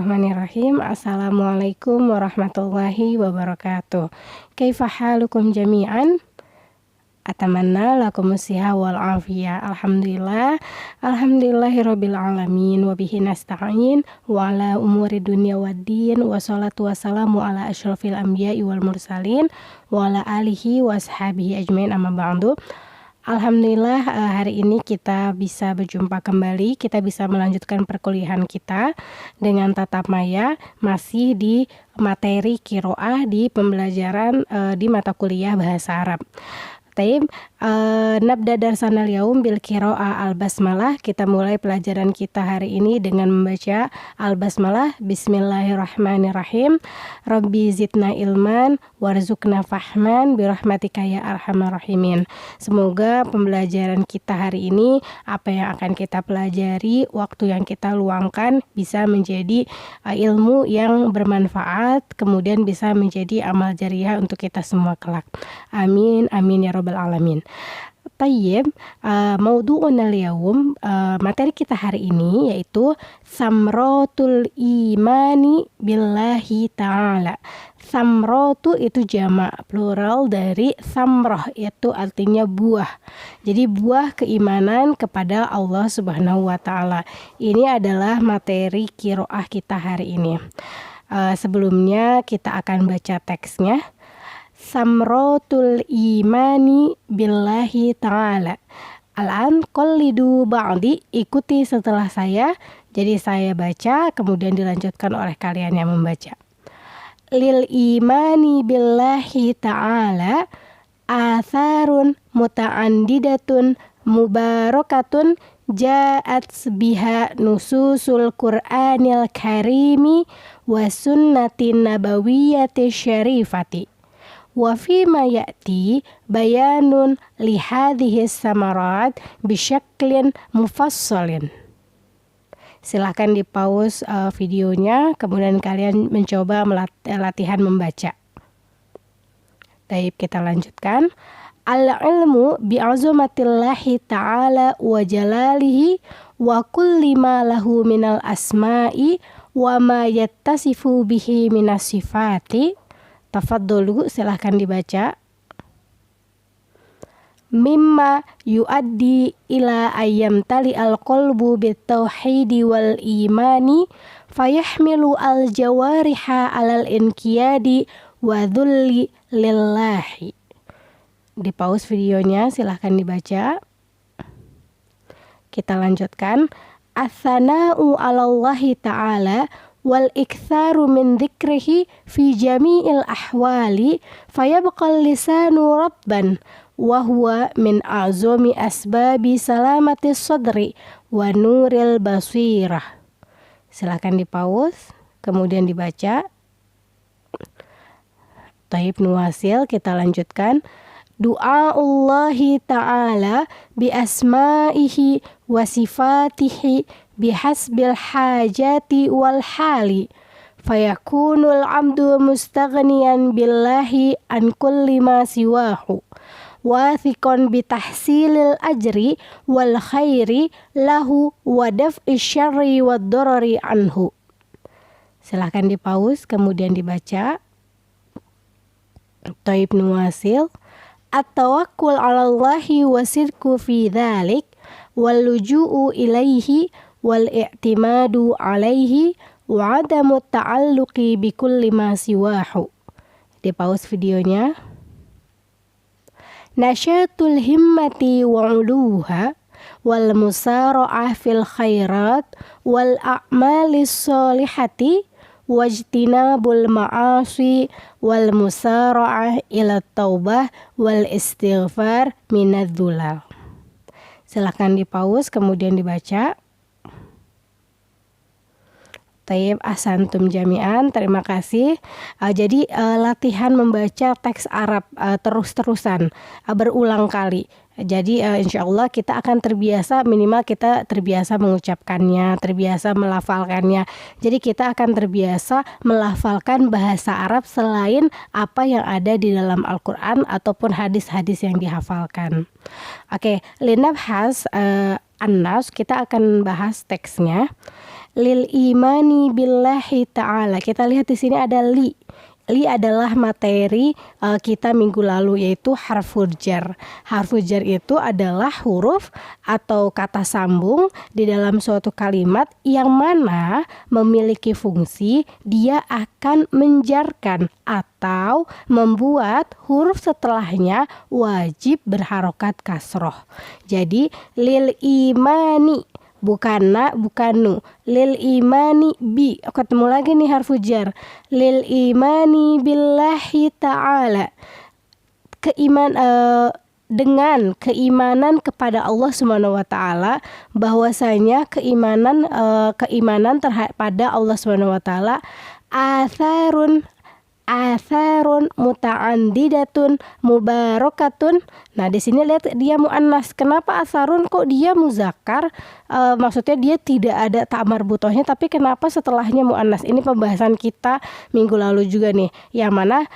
Bismillahirrahmanirrahim. Assalamualaikum warahmatullahi wabarakatuh. Kaifa halukum jami'an? Atamanna lakumus siha wal afiyah. Alhamdulillahirabbil alamin wa bihi nasta'in wa ala umuri dunya waddin wa sholatu wassalamu ala asyrofil anbiya'i wal mursalin wa ala alihi wa ashabihi ajmain amma ba'du. Alhamdulillah hari ini kita bisa berjumpa kembali, kita bisa melanjutkan perkuliahan kita dengan tatap maya masih di materi qiraah di pembelajaran di mata kuliah bahasa Arab. Taib, nabda darsana al-yaum bil qiraah al-basmalah. Kita mulai pelajaran kita hari ini dengan membaca al-basmalah. Bismillahirrahmanirrahim. Rabbi zidna ilman warzuqna fahman birahmatika ya arhamar rahimin. Semoga pembelajaran kita hari ini, apa yang akan kita pelajari, waktu yang kita luangkan bisa menjadi ilmu yang bermanfaat, kemudian bisa menjadi amal jariah untuk kita semua kelak. Amin, amin ya rabbal alamin. Tayyib, maudu'una al-yawm, materi kita hari ini yaitu samratul imani billahi ta'ala. Samratu itu jamak plural dari samrah, itu artinya buah. Jadi buah keimanan kepada Allah Subhanahu wa taala. Ini adalah materi qiraah kita hari ini. Sebelumnya kita akan baca teksnya. Samratul imani billahi ta'ala. Al-an qallidu ba'di, ikuti setelah saya. Jadi saya baca, kemudian dilanjutkan oleh kalian yang membaca. Lil imani billahi ta'ala atharun muta'andidatun mubarakatun ja'at biha nususul Qur'anil karimi wa sunnatin nabawiyyati syarifati. Wa fi ma ya'ti bayanun li hadhihi samarat bisyaklin mufassalin. Silahkan di-pause videonya, kemudian kalian mencoba latihan membaca. Baik, kita lanjutkan. Al-ilmu bi'azumatillahi ta'ala wa jalalihi wa kulli ma lahu minal asma'i wa ma yattasifu bihi minas sifati. Tafadholu, silahkan dibaca. Mimma yuaddi ila ayyam tali al-qalbu bitauhidi wal imani fayahmilu al-jawariha alal inqiyadi wa dhulli lillahi. Di pause videonya, silahkan dibaca. Kita lanjutkan. As-sana'u 'alallahi ta'ala wal iktharu min dzikrihi fi jami'il ahwali fayabqal lisanu rabban wa huwa min a'zami asbabi salamati sadri wa nuril basirah. Silakan di-pause, kemudian dibaca. Taib nuwasil, kita lanjutkan. Du'aullahi ta'ala bi asma'ihi wa sifatihi bihasbil hajati wal hali fayakunul abdu mustaghniyan billahi an kulli ma siwahu wathiqan bitahsilil ajri wal khairi lahu wa daf'i syarri wad darari anhu. Silahkan di-pause, kemudian dibaca. Taib nuwasil. At-tawakkul 'alallahi wa sidqu fi dzalik wal luju'u ilaihi wal i'timadu 'alaihi wa 'adamu ta'alluqi bi kulli ma siwahu. Di pause videonya. Nasyatul himmati wa 'uluha wal musara'ah fil khairat wal a'malis sholihati wajtinabul ma'asi wal musara'ah ila taubah wal istighfar minadz-dzulal. Silakan di-pause, kemudian dibaca. Taib, ahsantum jami'an, terima kasih. Jadi latihan membaca teks Arab terus-terusan, berulang kali. Jadi insya Allah kita akan terbiasa, minimal kita terbiasa mengucapkannya, terbiasa melafalkannya. Jadi kita akan terbiasa melafalkan bahasa Arab selain apa yang ada di dalam Al-Quran ataupun hadis-hadis yang dihafalkan. Oke, linabhas an-nas, kita akan bahas teksnya. lil imani billahi ta'ala. Kita lihat di sini ada li. Li adalah materi kita minggu lalu, yaitu harful jar. Harful jar itu adalah huruf atau kata sambung di dalam suatu kalimat yang mana memiliki fungsi dia akan menjarkan atau membuat huruf setelahnya wajib berharokat kasroh. Jadi lil imani, bukan na, bukan nu. Lil imani bi. Ketemu lagi nih harfu jar. Lil imani billahi ta'ala. Dengan keimanan kepada Allah Subhanahu wa taala, bahwasanya keimanan pada Allah Subhanahu wa taala atharun muta'andidatun mubarakatun. Nah, di sini lihat dia muannas. Kenapa asarun kok dia muzakkar? Maksudnya dia tidak ada ta' marbutohnya, tapi kenapa setelahnya muannas? Ini pembahasan kita minggu lalu juga nih. Yang mana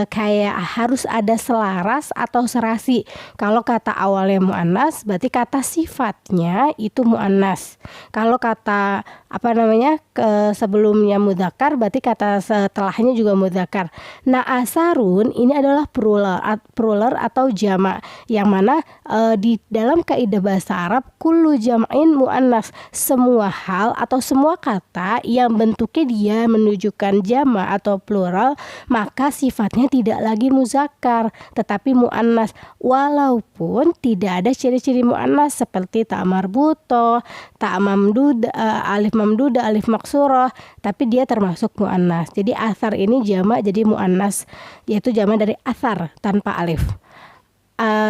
kayak harus ada selaras atau serasi. Kalau kata awalnya muannas, berarti kata sifatnya itu muannas. Kalau kata sebelumnya mudzakkar, berarti kata setelahnya juga mudzakkar. Nah, asarun ini adalah plural atau jamak, yang mana di dalam kaidah bahasa Arab kullu jam'in muannas, semua hal atau semua kata yang bentuknya dia menunjukkan jamak atau plural, maka sifatnya tidak lagi muzakkar tetapi muannas, walaupun tidak ada ciri-ciri muannas seperti ta' marbutoh, ta' mamdudah, alif mamdudah, alif maksurah, tapi dia termasuk muannas. Jadi asar ini jamak jadi muannas, yaitu jamak dari asar tanpa alif.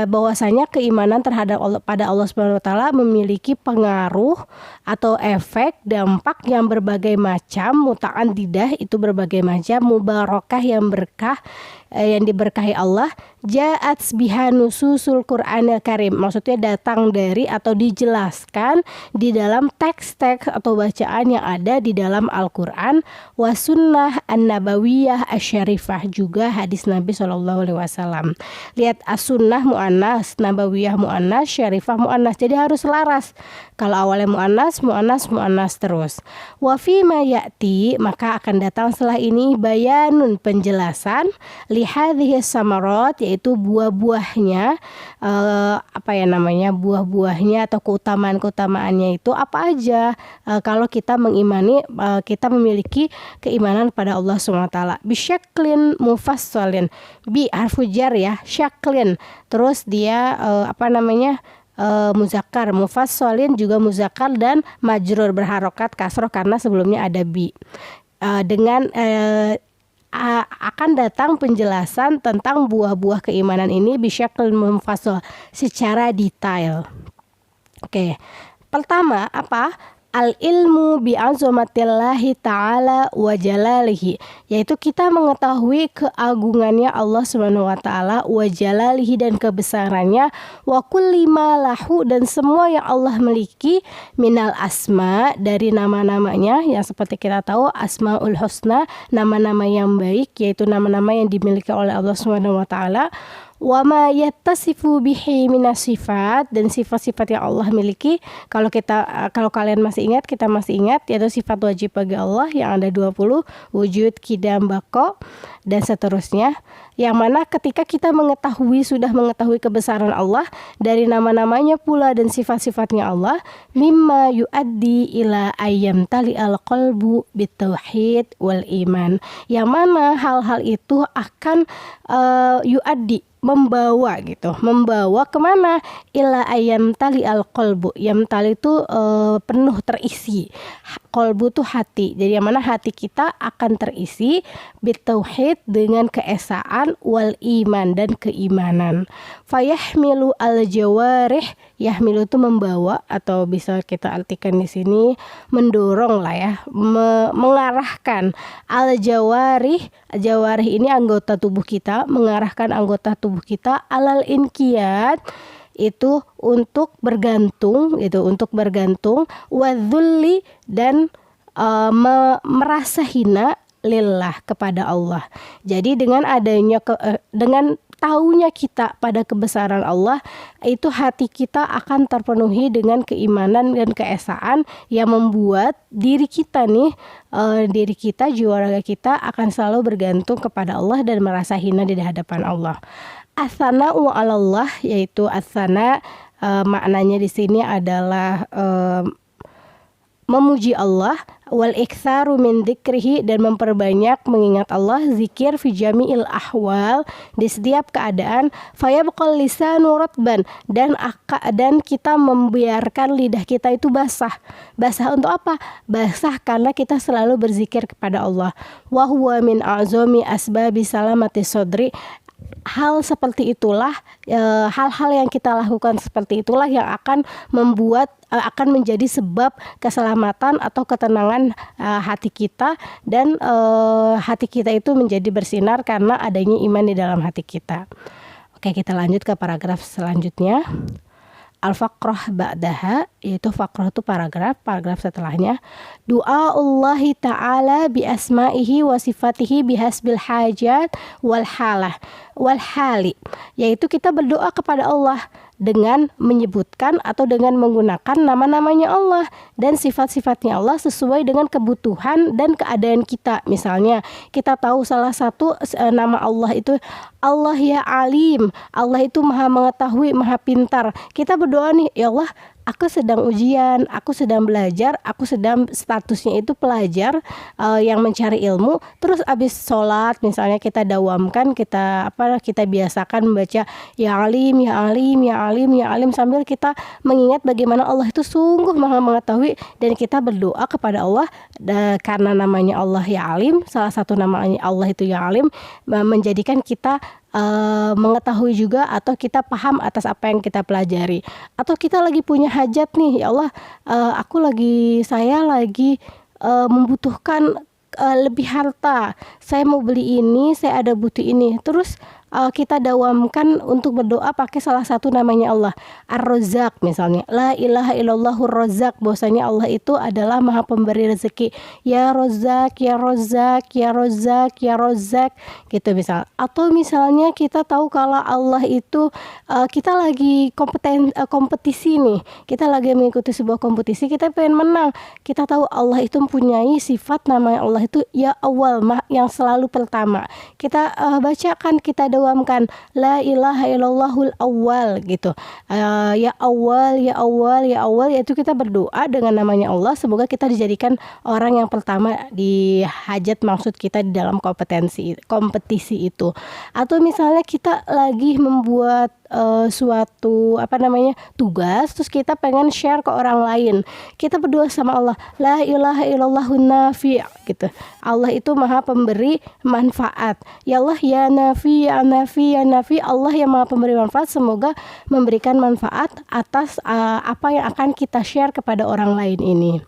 Bahwasanya keimanan terhadap pada Allah Subhanahu wa taala memiliki pengaruh atau efek dampak yang berbagai macam, muta'andidah itu berbagai macam, mubarakah yang berkah, yang diberkahi Allah, ja'at biha nususul Qur'anil Karim, maksudnya datang dari atau dijelaskan di dalam teks-teks atau bacaan yang ada di dalam Al-Qur'an, wa sunnah an-nabawiyah asy-syarifah, juga hadis Nabi SAW. Lihat, as-sunnah muannas, nabawiyah muannas, syarifah muannas, jadi harus selaras. Kalau awalnya muannas terus. Wa fi ma ya'ti, maka akan datang setelah ini bayanun, penjelasan lihadhihi samarat, yaitu buah-buahnya, buah-buahnya atau keutamaan-keutamaannya itu apa aja kalau kita mengimani, kita memiliki keimanan pada Allah SWT. Bisyaklin mufassalin, bi harfu jar ya, syaklin, terus dia muzakkar, mufassalin juga muzakkar dan majrur berharokat kasroh karena sebelumnya ada bi. Akan datang penjelasan tentang buah-buah keimanan ini bisyaklin mufassal, secara detail. Oke. Pertama apa? Al-ilmu bi'azamatillahi ta'ala wa jalalihi, yaitu kita mengetahui keagungannya Allah Subhanahu wa taala, wa jalalihi dan kebesarannya, wa kulli ma lahu dan semua yang Allah miliki, minal asma dari nama-namanya yang seperti kita tahu asmaul husna, nama-nama yang baik, yaitu nama-nama yang dimiliki oleh Allah Subhanahu wa taala, wa ma yattasifu bihi minas sifat, dan sifat-sifat yang Allah miliki. Kalau kalian masih ingat, kita masih ingat, yaitu sifat wajib bagi Allah yang ada 20, wujud, qidam, baqa dan seterusnya, yang mana ketika kita sudah mengetahui kebesaran Allah dari nama-namanya pula dan sifat-sifatnya Allah, mimma yuaddi ila ayyam tali al-qalbu bitauhid wal iman, yang mana hal-hal itu akan yuaddi, membawa kemana? Ila ayam tali al-qalbu, yam tali itu penuh, terisi, qalbu itu hati, jadi yang mana hati kita akan terisi bitauhid dengan keesaan, wal iman dan keimanan. Fayahmilu al-jawarih, yahmilu itu membawa, atau bisa kita artikan di sini mendorong lah ya, mengarahkan. Al-jawarih ini anggota tubuh kita, mengarahkan anggota tubuh kita, alal inqiyad itu untuk bergantung, wadzulli dan merasa hina, lillah, kepada Allah. Jadi dengan adanya dengan tahunya kita pada kebesaran Allah, itu hati kita akan terpenuhi dengan keimanan dan keesaan yang membuat diri kita jiwa raga kita akan selalu bergantung kepada Allah dan merasa hina di hadapan Allah. As-sana'u 'alallah, yaitu as-sana' maknanya di sini adalah memuji Allah, wal iktsaru min dzikrihi, dan memperbanyak mengingat Allah, zikir fi jami'il ahwal, di setiap keadaan, fayabqal lisanu ratban, dan kita membiarkan lidah kita itu basah. Basah untuk apa? Basah karena kita selalu berzikir kepada Allah. Wa huwa min a'zami asbabi salamati sodri. Hal seperti itulah, hal-hal yang kita lakukan seperti itulah yang akan menjadi sebab keselamatan atau ketenangan hati kita, dan hati kita itu menjadi bersinar karena adanya iman di dalam hati kita. Oke, kita lanjut ke paragraf selanjutnya. Al-faqrah ba'daha, yaitu faqrah itu paragraf setelahnya. Du'aullahi ta'ala bi asma'ihi wa sifatihi bihasbil hajat wal hali, yaitu kita berdoa kepada Allah dengan menyebutkan atau dengan menggunakan nama-namanya Allah dan sifat-sifatnya Allah sesuai dengan kebutuhan dan keadaan kita. Misalnya kita tahu salah satu nama Allah itu Allah ya Alim, Allah itu maha mengetahui, maha pintar. Kita berdoa nih, ya Allah, aku sedang ujian, aku sedang belajar, aku sedang statusnya itu pelajar yang mencari ilmu. Terus abis sholat misalnya kita dawamkan, kita biasakan membaca ya Alim, ya Alim, ya Alim, ya Alim, sambil kita mengingat bagaimana Allah itu sungguh maha mengetahui, dan kita berdoa kepada Allah karena namanya Allah ya Alim, salah satu namanya Allah itu ya Alim, menjadikan kita mengetahui juga atau kita paham atas apa yang kita pelajari. Atau kita lagi punya hajat nih, ya Allah, saya lagi membutuhkan lebih harta, saya mau beli ini, saya ada butuh ini. Terus kita dawamkan untuk berdoa pakai salah satu namanya Allah, Ar-Razzaq misalnya, la ilaha illallahur Razzaq, bahwasanya Allah itu adalah maha pemberi rezeki, ya Razzaq, ya Razzaq, ya Razzaq, ya Razzaq, gitu misal. Atau misalnya kita tahu kalau Allah itu kita lagi kompetisi nih, kita lagi mengikuti sebuah kompetisi, kita pengen menang, kita tahu Allah itu mempunyai sifat namanya Allah itu ya Awal, yang selalu pertama. Kita bacakan, kita dawamkan la ilaha illallahul awwal gitu, ya awal, ya awal, ya awal, yaitu kita berdoa dengan namanya Allah, semoga kita dijadikan orang yang pertama di hajat maksud kita di dalam kompetisi itu. Atau misalnya kita lagi membuat suatu tugas, terus kita pengen share ke orang lain, kita berdoa sama Allah, la ilaha illallahun nafi' gitu, Allah itu maha pemberi manfaat, ya Allah ya nafi, ya nafi, ya nafi, Allah yang maha pemberi manfaat, semoga memberikan manfaat atas apa yang akan kita share kepada orang lain ini.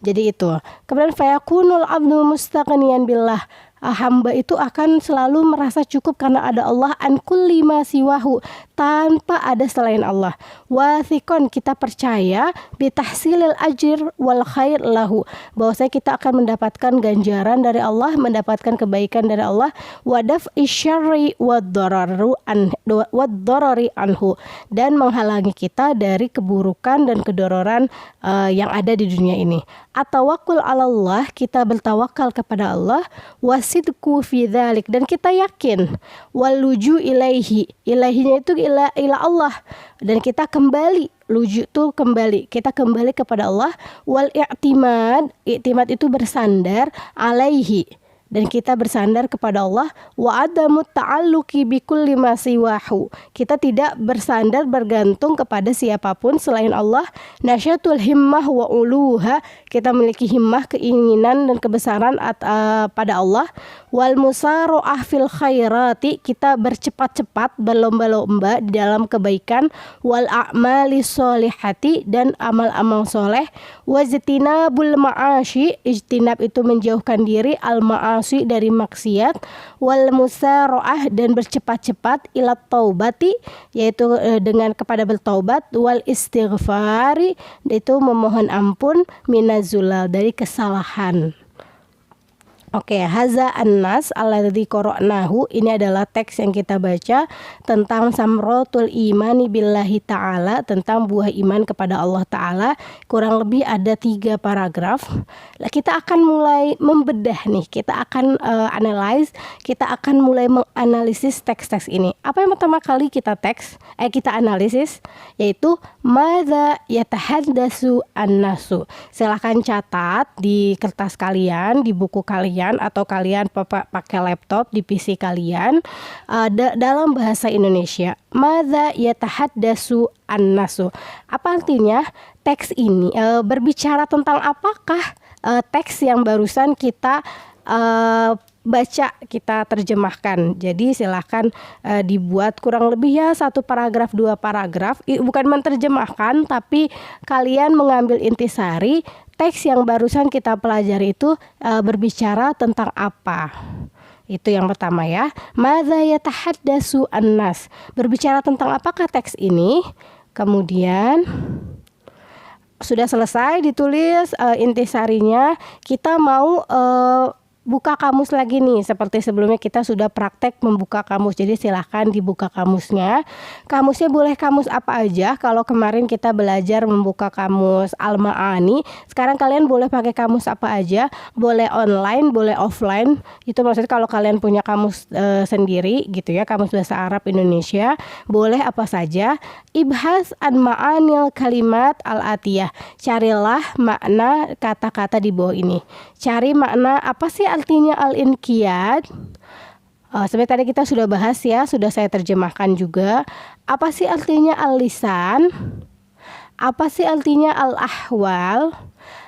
Jadi itu. Kemudian fayakunul abdu mustaghniyan billah, hamba itu akan selalu merasa cukup karena ada Allah, an kulli ma siwahu, tanpa ada selain Allah. Wathiqon, kita percaya bitahsilil ajr wal khair lahu, bahwasanya kita akan mendapatkan ganjaran dari Allah, mendapatkan kebaikan dari Allah, wadaf isyarri wad-darari anhu, dan menghalangi kita dari keburukan dan kedororan yang ada di dunia ini. Atawakul 'alallah, kita bertawakal kepada Allah, wasidku fi dzalik, dan kita yakin, waluju ilaihi, ilaihinya itu ila Allah, dan kita kembali, luju itu kembali, kita kembali kepada Allah, wal i'timad, i'timad itu bersandar, alaihi, dan kita bersandar kepada Allah, wa adamu ta'alluqi bikulli ma siwahu, kita tidak bersandar bergantung kepada siapapun selain Allah. Nasyatul himmah wa uluha, kita memiliki himmah, keinginan dan kebesaran pada Allah. Wal musaro'ah fil khairati, kita bercepat-cepat, berlomba-lomba di dalam kebaikan. Wal a'mali sholihati, dan amal-amal soleh. Wajtinabul ma'ashi, ijtinab itu menjauhkan diri, al ma'asi dari maksiat. Wal musaro'ah, dan bercepat-cepat, ilat taubati, yaitu dengan kepada bertaubat. Wal istighfari, itu memohon ampun, minazulal, dari kesalahan. Oke, haza an-nas alladzi qara'nahu, ini adalah teks yang kita baca tentang samratul imani billahi ta'ala, tentang buah iman kepada Allah Ta'ala. Kurang lebih ada 3 paragraf. Nah, kita akan mulai membedah nih, kita akan analyze, kita akan mulai menganalisis teks-teks ini. Apa yang pertama kali kita kita analisis, yaitu madza yatahaddatsu an-nasu. Silahkan catat di kertas kalian, di buku kalian, atau kalian pakai laptop di PC kalian, dalam bahasa Indonesia. Madza yatahaddatsu an-nasu. Apa artinya? Teks ini berbicara tentang apakah teks yang barusan kita baca, kita terjemahkan. Jadi silahkan dibuat kurang lebih ya 1 paragraf 2 paragraf, bukan menerjemahkan, tapi kalian mengambil intisari teks yang barusan kita pelajari itu berbicara tentang apa. Itu yang pertama ya. Madza yatahaddatsu an-nas. Berbicara tentang apakah teks ini? Kemudian sudah selesai ditulis intisarinya, kita mau buka kamus lagi nih. Seperti sebelumnya kita sudah praktek membuka kamus. Jadi silahkan dibuka kamusnya. Kamusnya boleh kamus apa aja. Kalau kemarin kita belajar membuka kamus Al-Ma'ani, sekarang kalian boleh pakai kamus apa aja. Boleh online, boleh offline. Itu maksudnya kalau kalian punya kamus sendiri gitu ya, kamus bahasa Arab Indonesia, boleh apa saja. Ibhas an ma'anil kalimat al-atiyah. Carilah makna kata-kata di bawah ini. Cari makna apa sih artinya al-inqiyad. Sebenarnya tadi kita sudah bahas ya, sudah saya terjemahkan juga. Apa sih artinya al-lisan? Apa sih artinya al-ahwal?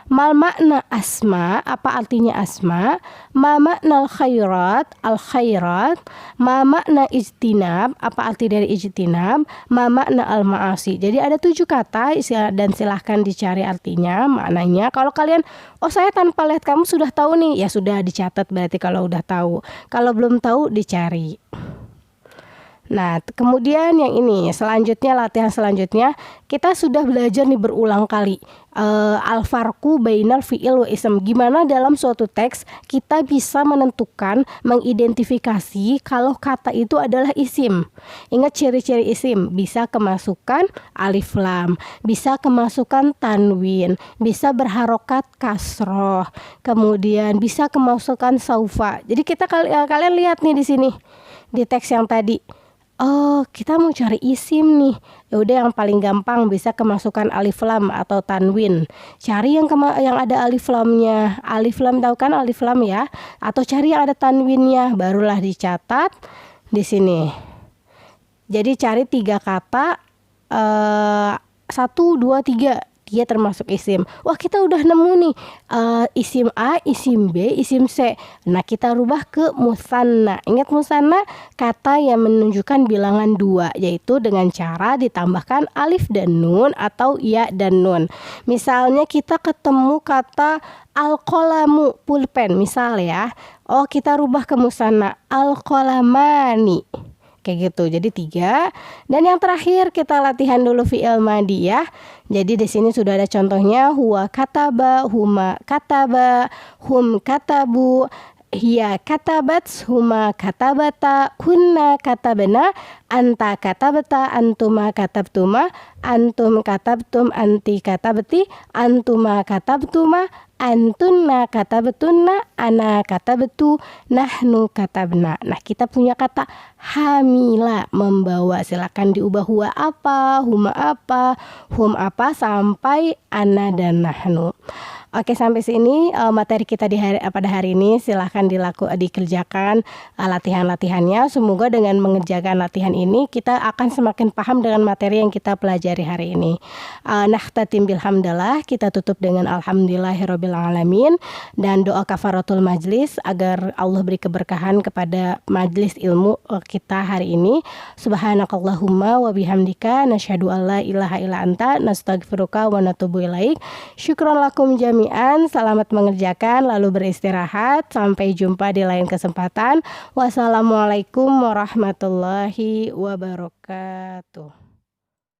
Mal makna asma, apa artinya asma? Ma makna al-khairat, al-khairat. Ma makna ijtinab, apa arti dari ijtinab? Ma makna al-ma'asi. Jadi ada 7 kata dan silahkan dicari artinya, maknanya. Kalau kalian, saya tanpa lihat kamu sudah tahu nih, ya sudah dicatat berarti kalau udah tahu. Kalau belum tahu dicari. Nah, kemudian yang ini selanjutnya, latihan selanjutnya kita sudah belajar nih berulang kali al-farqu bainal fi'il wa ism. Gimana dalam suatu teks kita bisa menentukan, mengidentifikasi kalau kata itu adalah isim. Ingat ciri-ciri isim, bisa kemasukan alif lam, bisa kemasukan tanwin, bisa berharokat kasroh, kemudian bisa kemasukan saufa. Jadi kalian lihat nih di sini di teks yang tadi. Kita mau cari isim nih. Ya udah, yang paling gampang bisa kemasukan alif lam atau tanwin. Cari yang ada alif lamnya. Alif lam, tahu kan alif lam ya? Atau cari yang ada tanwinnya, barulah dicatat di sini. Jadi cari 3 kata, 1, 2, 3. Dia termasuk isim. Wah, kita udah nemu nih isim A, isim B, isim C. Nah, kita rubah ke musanna. Ingat musanna, kata yang menunjukkan bilangan 2, yaitu dengan cara ditambahkan alif dan nun atau ya dan nun. Misalnya kita ketemu kata al-qalamu, pulpen misal ya. Kita rubah ke musanna, al-qalamani. Kayak gitu. Jadi 3. Dan yang terakhir kita latihan dulu fi'il madhi ya. Jadi di sini sudah ada contohnya, huwa kataba, huma kataba, hum katabu, hiya katabat, huma katabata, kunna katabna, anta katabta, antuma katabtuma, antum katabtum, anti katabti, antuma katabtuma, antunna katabtunna, ana katabtu, nahnu katabna. Nah, kita punya kata hamila, membawa. Silakan diubah huwa apa, huma apa, hum apa, sampai ana dan nahnu. Oke, sampai sini materi kita pada hari ini. Silahkan dikerjakan latihan-latihannya. Semoga dengan mengerjakan latihan ini kita akan semakin paham dengan materi yang kita pelajari hari ini. Nakhtatim bilhamdallah, kita tutup dengan alhamdulillahirabbil alamin, dan doa kafaratul majlis agar Allah beri keberkahan kepada majlis ilmu kita hari ini. Subhanakallahumma wa bihamdika nasyhadu alla ilaha illa anta nastaghfiruka wa natubu ilaik. Syukran lakum jami'an. Selamat mengerjakan lalu beristirahat. Sampai jumpa di lain kesempatan. Wassalamualaikum warahmatullahi wabarakatuh.